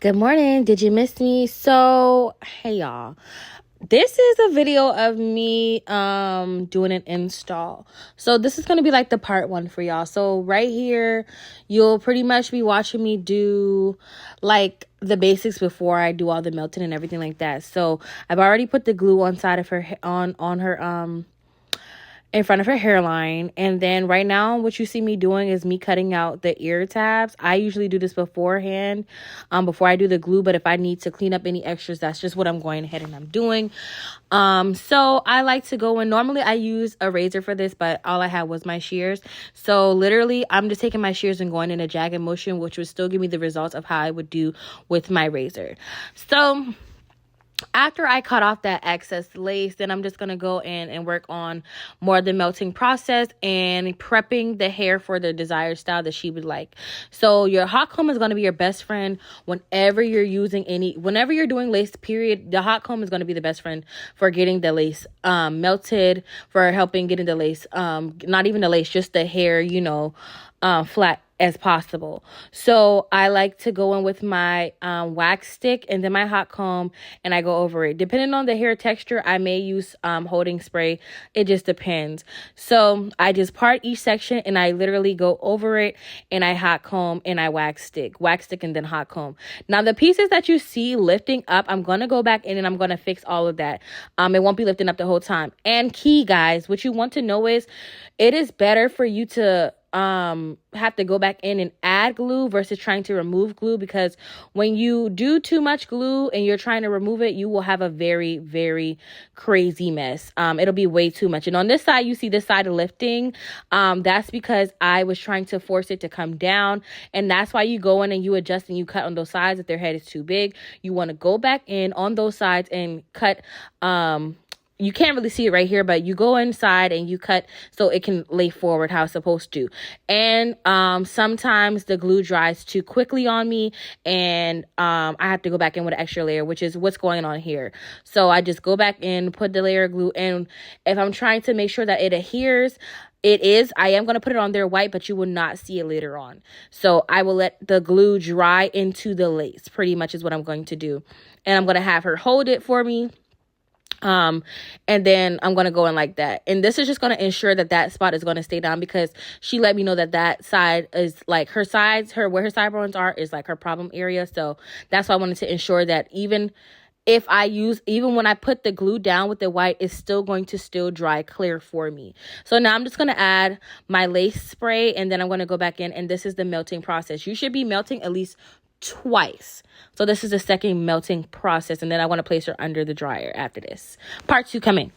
Good morning. Did you miss me? So, hey y'all. This is a video of me doing an install. So this is going to be like the part 1 for y'all. So right here, you'll pretty much be watching me do like the basics before I do all the melting and everything like that. So, I've already put the glue on side of her on her in front of her hairline. And then right now what you see me doing is me cutting out the ear tabs. I usually do this beforehand, before I do the glue, but if I need to clean up any extras, that's just what I'm going ahead and I'm doing. So I like to go in. Normally I use a razor for this, but all I had was my shears. So literally I'm just taking my shears and going in a jagged motion, which would still give me the results of how I would do with my razor. So after I cut off that excess lace, then I'm just going to go in and work on more of the melting process and prepping the hair for the desired style that she would like. So your hot comb is going to be your best friend whenever you're whenever you're doing lace, period. The hot comb is going to be the best friend for getting the lace melted, for helping getting the lace, not even the lace, just the hair, flat as possible. So I like to go in with my wax stick and then my hot comb, and I go over it. Depending on the hair texture, I may use holding spray. It just depends. So I just part each section and I literally go over it, and I hot comb and I wax stick and then hot comb. Now the pieces that you see lifting up, I'm going to go back in and I'm going to fix all of that. It won't be lifting up the whole time. And key, guys, what you want to know is it is better for you to have to go back in and add glue versus trying to remove glue, because when you do too much glue and you're trying to remove it, you will have a very, very crazy mess. It'll be way too much. And on this side, you see this side lifting. That's because I was trying to force it to come down, and that's why you go in and you adjust and you cut on those sides if their head is too big. You want to go back in on those sides and cut. You can't really see it right here, but you go inside and you cut so it can lay forward how it's supposed to. And sometimes the glue dries too quickly on me, and I have to go back in with an extra layer, which is what's going on here. So I just go back in, put the layer of glue, and if I'm trying to make sure that it adheres, I am going to put it on there white, but you will not see it later on. So I will let the glue dry into the lace, pretty much is what I'm going to do. And I'm going to have her hold it for me. And then I'm going to go in like that. And this is just going to ensure that that spot is going to stay down, because she let me know that that side is like her sides, where her sideburns are is like her problem area. So that's why I wanted to ensure that even when I put the glue down with the white, it's still going to still dry clear for me. So now I'm just going to add my lace spray, and then I'm going to go back in, and this is the melting process. You should be melting at least twice. So this is the second melting process, and then I want to place her under the dryer after this. Part 2 coming.